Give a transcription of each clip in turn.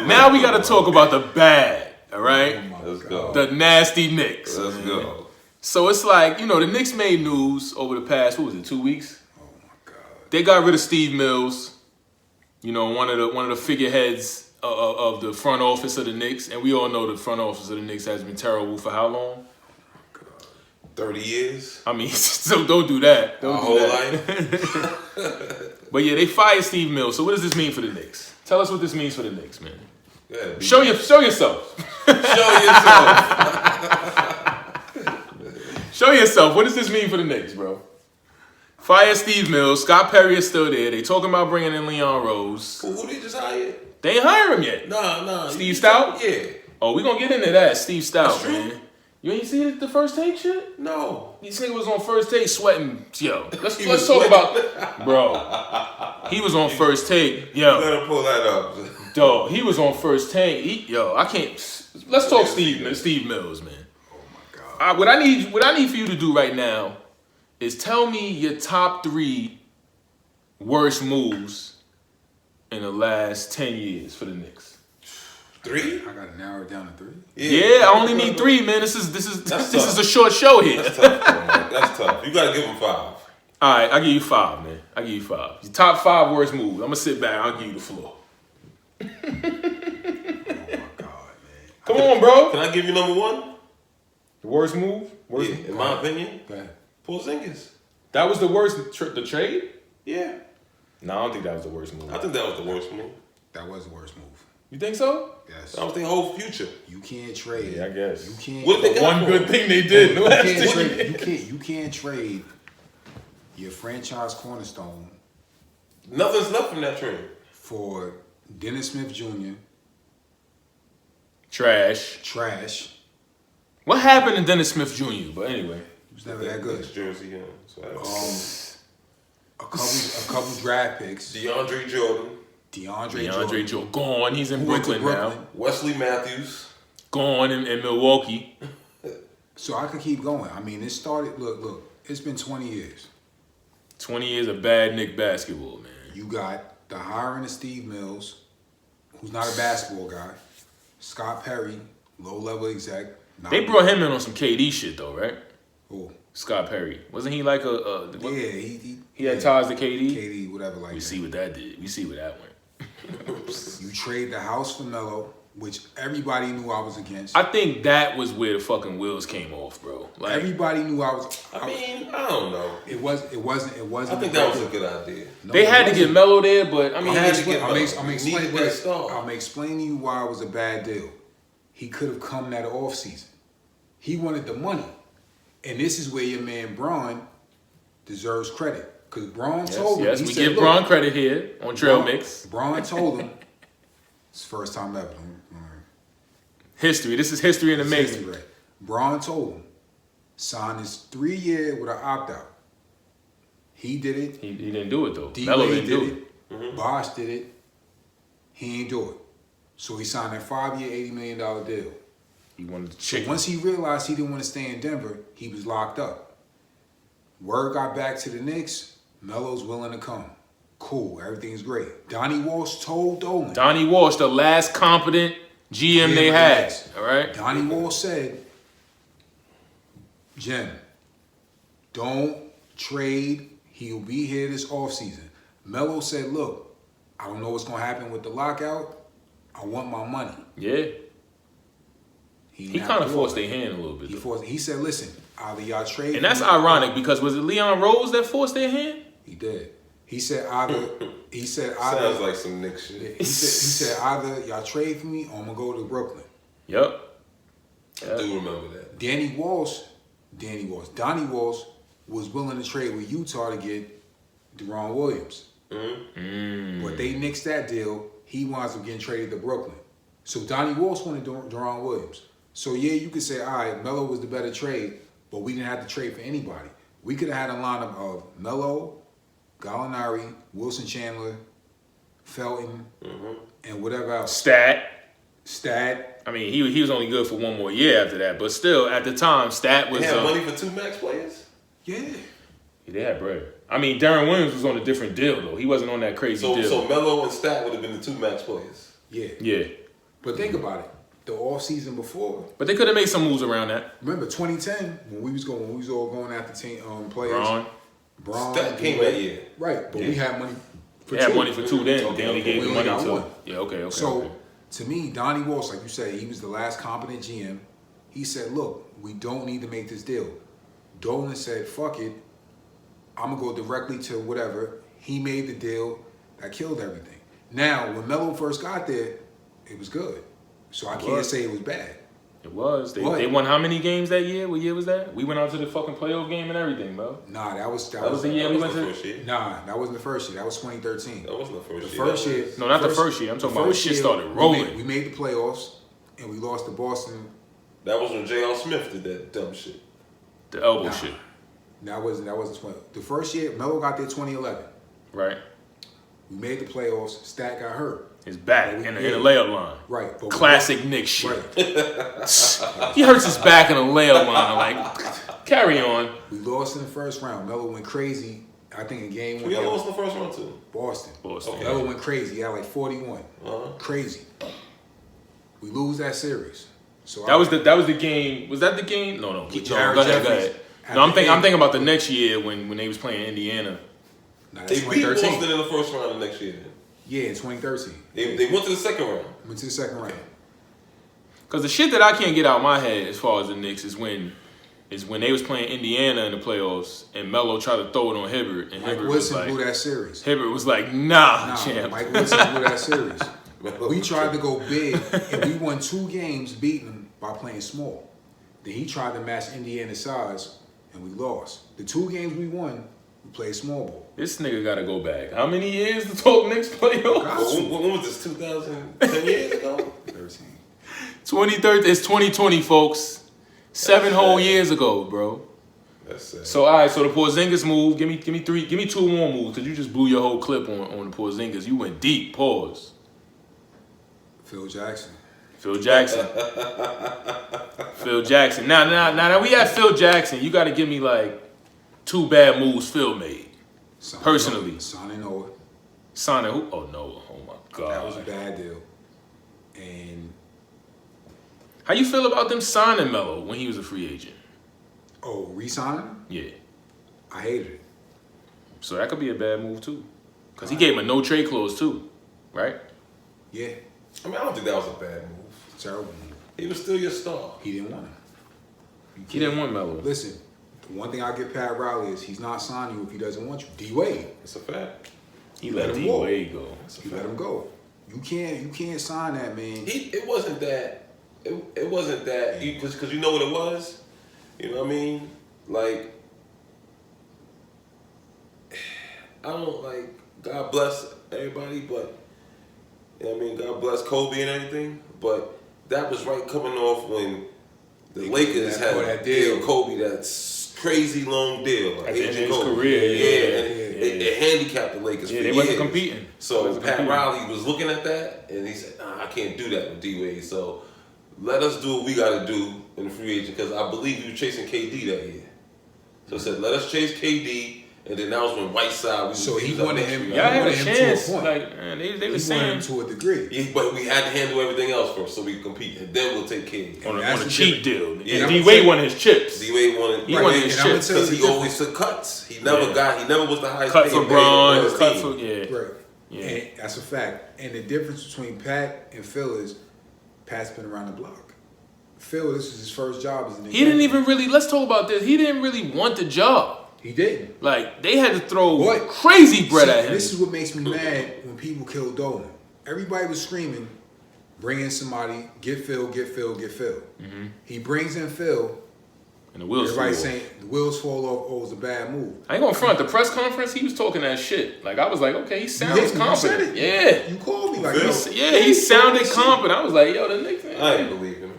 Now we got to talk about the bad, all right? Let's go. The nasty Knicks. Let's go. So it's like, the Knicks made news over the past, 2 weeks? Oh my God. They got rid of Steve Mills, one of the figureheads of the front office of the Knicks, and we all know the front office of the Knicks has been terrible for how long? 30 years. I mean, so don't do that. Don't do whole that. life. But yeah, they fired Steve Mills. So what does this mean for the Knicks? Tell us what this means for the Knicks, man. Yeah, Show yourself. Show yourself. Show yourself. What does this mean for the Knicks, bro? Fire Steve Mills. Scott Perry is still there. They talking about bringing in Leon Rose. Who they just hired? They ain't hire him yet. Nah. Steve Stout? Yeah. Oh, we gonna get into that. Steve Stout, That's true. man. You ain't see the first take shit? No. This nigga was on first take sweating. Yo, let's was talk sweating. about, bro. He was on first take. Yo, You better pull that up. dog. He was on first take. I can't. Let's talk Steve Mills, man. Oh my God. What I need for you to do right now is tell me your top 3 worst moves in the last 10 years for the Knicks. 3? I gotta narrow it down to 3. Yeah, I only need 3, man. This is a short show here. That's tough, man. That's tough. You gotta give him 5. All right, I'll give you 5, man. I'll give you 5. Your top 5 worst moves. I'm gonna sit back. I'll give you the floor. Oh my God, man. Come on, bro. Can I give you number 1? The worst move? Yeah, in my opinion, Go ahead. Porzingis. That was the worst. The trade? Yeah. No, I don't think that was the worst move. I think that was the worst move. That was the worst move. You think so? Yes. That was their whole future. You can't trade. Yeah, I guess. You can't. What they got One for good him? thing they did. You can't trade. You can't trade your franchise cornerstone Nothing's left from that trade. for Dennis Smith Jr. Trash. What happened to Dennis Smith Jr.? But anyway. He was never that good. That's Jersey, yeah. So A couple draft picks. DeAndre Jordan, DeAndre Jordan gone. He's in Brooklyn now. Wesley Matthews. Gone in Milwaukee. So I could keep going. I mean, it started. Look. It's been 20 years. 20 years of bad Knick basketball, man. You got the hiring of Steve Mills, who's not a basketball guy. Scott Perry, low-level exec. They brought him in on some KD shit though, right? Who? Scott Perry. Wasn't he like Yeah, he had ties to KD? KD, whatever like We that. see what that did. We see where that went. You trade the house for Melo, which everybody knew I was against. I think that was where the fucking wheels came off, bro. Like, Everybody knew I was. I don't know. It wasn't. I think that was a good idea. No, they it had to wasn't. get Melo there, but I mean, Had to get I'm Melo. explaining. Needed that star. I'm explaining to you why it was a bad deal. He could have come that off season. He wanted the money, and this is where your man Braun deserves credit because Braun told him. yes, he we said, give "Look, Braun credit here on Trail Braun- Mix. Braun told him. It's the first time ever. History. This is history in the It's making. history, right? Braun told him sign his 3-year with an opt out. He did it. He didn't do it though. D Melo Wade didn't did do it. it. Bosh did it. He ain't do it. So he signed that 5-year, $80 million deal. He wanted the So chicken. once he realized he didn't want to stay in Denver, he was locked up. Word got back to the Knicks. Melo's willing to come. Cool. Everything's great. Donnie Walsh told Dolan. Donnie Walsh, the last competent GM they had. All right. Donnie Walsh said, Jim, don't trade. He'll be here this offseason. Melo said, look, I don't know what's going to happen with the lockout. I want my money. Yeah. He kind of forced their hand a little bit. He said, listen, either y'all trade. And that's ironic because was it Leon Rose that forced their hand? He did. He said either. Sounds like some Knicks shit. He said either y'all trade for me or I'm gonna go to Brooklyn. Yep. I do remember that. Donnie Walsh was willing to trade with Utah to get Deron Williams. But they nixed that deal. He winds up getting traded to Brooklyn. So Donnie Walsh wanted Deron Williams. So yeah, you could say, all right, Melo was the better trade, but we didn't have to trade for anybody. We could have had a lineup of Melo, Gallinari, Wilson Chandler, Felton, and whatever else. Stat. I mean, he was only good for one more year after that, but still, at the time, Stat was. They had money for 2 max players? Yeah. They had bread. I mean, Darren Williams was on a different deal though. He wasn't on that crazy deal. So Melo and Stat would have been the 2 max players. Yeah. Yeah. But think about it. The off season before. But they could have made some moves around that. Remember 2010 when we was all going after team players. Braun Steph came that year. Right, but we had money for They had two. money for two then. They only gave the money got to. one. Yeah, okay. So to me, Donnie Walsh, like you said, he was the last competent GM. He said, "Look, we don't need to make this deal." Dolan said, "Fuck it, I'm gonna go directly to whatever." He made the deal that killed everything. Now, when Melo first got there, it was good. So I can't say it was bad. It was. They won how many games that year? What year was that? We went out to the fucking playoff game and everything, bro. Nah, that was the year we went to. Nah, that wasn't the first year. That was 2013. That wasn't the first year. The first year. No, not the first year. I'm talking about when shit started rolling. We made the playoffs and we lost to Boston. That was when J.R. Smith did that dumb shit. The elbow shit. That wasn't 20. The first year, Melo got there 2011. Right. We made the playoffs. Stat got hurt. His back in the layup line. Right. But Classic Knicks shit. Right. He hurts his back in the layup line. Like, carry on. We lost in the first round. Melo went crazy. I think in game one. We got lost in the first round too. Boston. Okay. Melo went crazy. He had like 41. Crazy. We lose that series. So that was the game. Was that the game? No. Go ahead. No, I'm thinking about the next year when they was playing Indiana. Nah, they beat Boston in the first round the next year. Yeah, in 2013. They went to the second round. Went to the second round. Because the shit that I can't get out of my head as far as the Knicks is when they was playing Indiana in the playoffs and Melo tried to throw it on Hibbert and Mike Hibbert Woodson was like, blew that series. Hibbert was like, nah, champ. Mike Woodson blew that series. We tried to go big and we won 2 games beating them by playing small. Then he tried to match Indiana's size and we lost. The 2 games we won, we played small ball. This nigga gotta go back. How many years to talk Knicks playoffs? When was this? 10 years ago? 13. 2013. It's 2020, folks. 7 whole years ago, bro. That's sad. So all right, so the Porzingis move. Give me 2 more moves because you just blew your whole clip on the Porzingis. You went deep. Pause. Phil Jackson. Phil Jackson. Phil Jackson. Now that we have Phil Jackson, you got to give me like 2 bad moves Phil made. Personally. Signing Noah. Signing who? Oh, no. Oh, my God. That was a bad deal. And how you feel about them signing Melo when he was a free agent? oh, re-signing him? Yeah. I hated it. So that could be a bad move, too. Because he gave him a no-trade clause, too. Right? Yeah. I mean, I don't think that was a bad move. Terrible move. He was still your star. He didn't want him. He didn't want Melo. Listen, the one thing I give Pat Riley is he's not signing you if he doesn't want you. D-Wade. It's a fact. He let D-Wade go. You let him go. You can't sign that, man. It wasn't that. It wasn't that because you know what it was. You know what I mean? Like, I don't like. God bless everybody, but you know what I mean. God bless Kobe and everything, but that was right coming off when the Lakers had that deal. Kobe that crazy long deal, like At the end of his Kobe. career, and it handicapped the Lakers. Yeah, for they years. wasn't competing. So Pat Riley was looking at that, and he said, "Nah, I can't do that with D-Wade. So let us do what we got to do in the free agent because I believe you were chasing KD that year. So I said, let us chase KD, and then that was when Whiteside. So he wanted him. Y'all had a him chance. to a point. Like, man, they were He saying wanted him to a degree. Yeah, but we had to handle everything else first so we could compete, and then we'll take KD. on That's a the cheap deal. Yeah, D-Wade wanted his chips. D-Wade wanted. He wanted his and I'm gonna chips. tell you Because the he difference. always took cuts. He never was the highest Cut paid for player on Bron. his Cut team. for Right. Yeah. And that's a fact. And the difference between Pat and Phil is Pat's been around the block. Phil, this is his first job as an He didn't even really. Let's talk about this. He didn't really want the job. He didn't. Like they had to throw What? crazy bread See, at him. This is what makes me mad when people kill Dolan. Everybody was screaming, bring in somebody, get Phil, get Phil, get Phil. Mm-hmm. He brings in Phil. And the wheels. Everybody's fall off. saying the wheels fall off. Oh, it was a bad move. I ain't gonna front. The press conference, he was talking that shit. Like I was like, okay, he sounds You confident. said it. Yeah. You called me like, Phil? yo, He sounded confident. I was like, yo, the Knicks. I ain't believe him.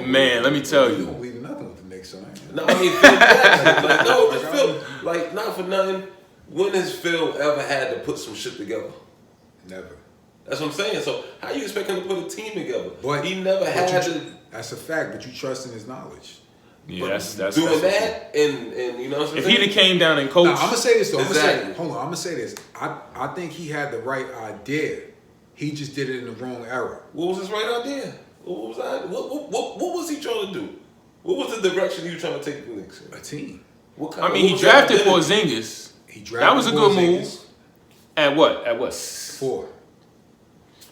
Man, let me tell you you. don't believe in nothing with the Knicks, son. No, I mean Phil Jackson. Like, no, just Phil. Like, not for nothing. When has Phil ever had to put some shit together? Never. That's what I'm saying. So how you expect him to put a team together? But he never had to. That's a fact, but you trust in his knowledge. Yeah, that's doing that, and you know what I'm if saying? he'd have came down and coached. Now, I'm gonna say this though. Exactly. Hold on. I'm gonna say this. I think he had the right idea. He just did it in the wrong era. What was his right idea? What was he trying to do? What was the direction he was trying to take the Knicks in? A team. I mean, he drafted Porzingis. He drafted That was a good Porzingis. move. At what? 4.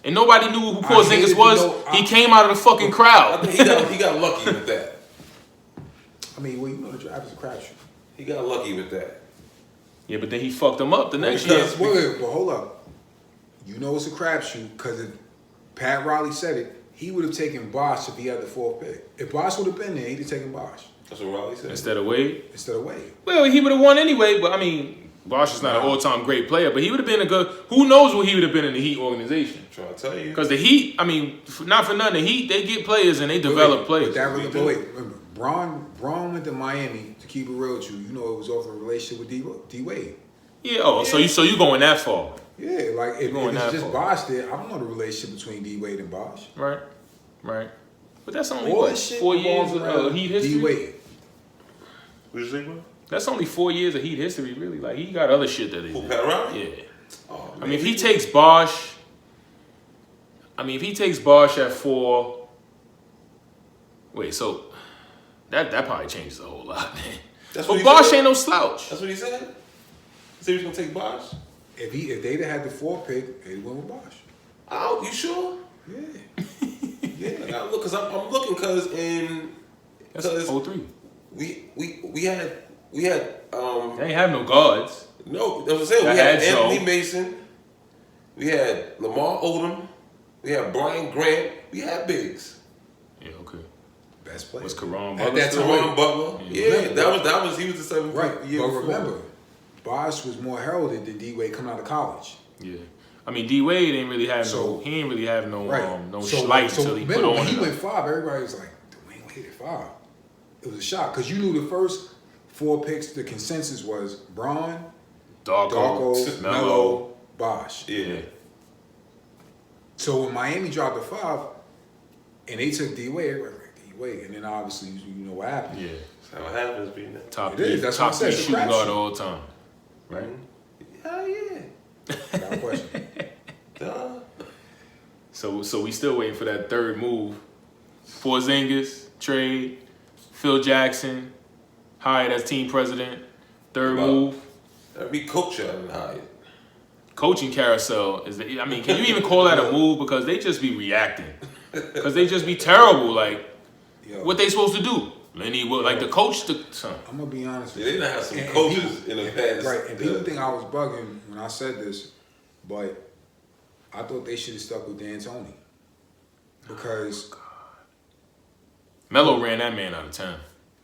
And nobody knew who I Porzingis hated was. to know- He came out of the fucking I crowd. think he got lucky with that. I mean, well, you know the draft is a crapshoot. He got lucky with that. Yeah, but then he fucked him up the next Because- year. Wait, but hold up. You know it's a crapshoot because if Pat Riley said it, he would have taken Bosh if he had the 4th pick. If Bosh would have been there, he'd have taken Bosh That's what Riley said. Instead of Wade. instead of Wade. Well, he would have won anyway, but I mean, Bosh is not an all-time great player, but he would have been a good. Who knows what he would have been in the Heat organization? I'm trying to tell you. Because the Heat, I mean, not for nothing, the Heat, they get players and they develop players. But remember, Braun went to Miami to keep it real with you. You know it was over a relationship with D Wade. Yeah. Oh, yeah. So you going that far? Yeah, like if Going it's that just far. Bosh there, I don't know the relationship between D Wade and Bosh. Right. But that's only All what, this shit 4 years revolves of around Heat history. D Wade. What'd you say, bro? That's only 4 years of Heat history, really. Like he got other shit that he Who, did. Pat Riley? Yeah. Oh, I mean, if he takes Bosh, at 4. Wait, so that probably changes a whole lot, man. That's what But he Bosh said? ain't no slouch. That's what he said? He said he was going to take Bosh? If they'd have had the 4th pick, they'd went with Bosh. Oh, you sure? Yeah. Yeah. I gotta look, because I'm looking, because That's 03. we had They ain't have no guards. no, that's what I'm saying. That We had had Joe. Anthony Mason, we had Lamar Odom, we had Brian Grant, we had bigs. Yeah, okay. Best player. Was Karan At Butler that still? time. Teron Butler. Yeah, that was he was the 7th Right, year but before. remember, Bosh was more heralded than D Wade coming out of college. Yeah. I mean, D Wade ain't really have So- he ain't really have no Right. slight until he put remember, on. when he it. went 5, everybody was like, Dwayne Wade at 5. It was a shock because you knew the first 4 picks. The consensus was Braun, Darko, Melo, Bosh. Yeah. So when Miami dropped to 5, and they took D Wade, everybody was like, D Wade, and then obviously you know what happened. Yeah. That's how it happens, being Top It 3, is, that's top what I said, 3 it's a shooting guard crapshoot. all the time. Right? Hell yeah. Got a question. Duh. So we still waiting for that third move. Porzingis trade, Phil Jackson hired as team president. Third Wow. move. That'd be coach out and hired. Coaching carousel is. I mean, can you even call that a move? Because they just be reacting. Because they just be terrible. Like Yo, what they supposed to do? Lenny, like the coach. Son. I'm gonna be honest with Yeah, you. they done had some And coaches people- in the past. Right, and people think I was bugging when I said this, but I thought they should have stuck with D'Antoni because, Melo ran that man out of town.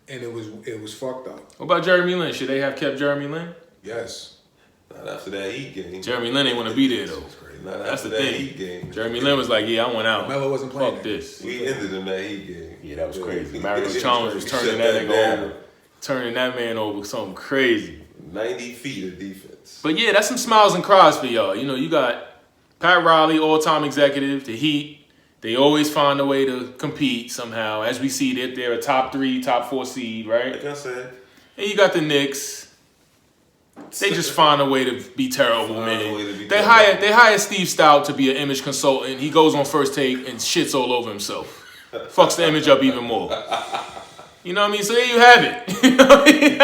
and it was fucked up. What about Jeremy Lin? Should they have kept Jeremy Lin? Yes, Not after that Heat game. Jeremy Lin ain't want to be there though. Not That's after the that thing. Heat game. Jeremy Lin was like, "Yeah, I went out. Melo wasn't playing Fuck that. this." We ended in that Heat game. Yeah, that was crazy. Yeah. Mario Chalmers was We turning shut that nigga down. over, turning that man over something crazy. 90 feet of defense. But yeah, that's some smiles and cries for y'all. You know, you got Pat Riley, all-time executive, the Heat. They always find a way to compete somehow. As we see, they're a top 3, top 4 seed, right? Like I said, And you got the Knicks. They just find a way to be terrible, Find a man. way to be They terrible. hire Steve Stout to be an image consultant. He goes on First Take and shits all over himself. Fucks the image up even more. You know what I mean? So there you have it. You know what I mean?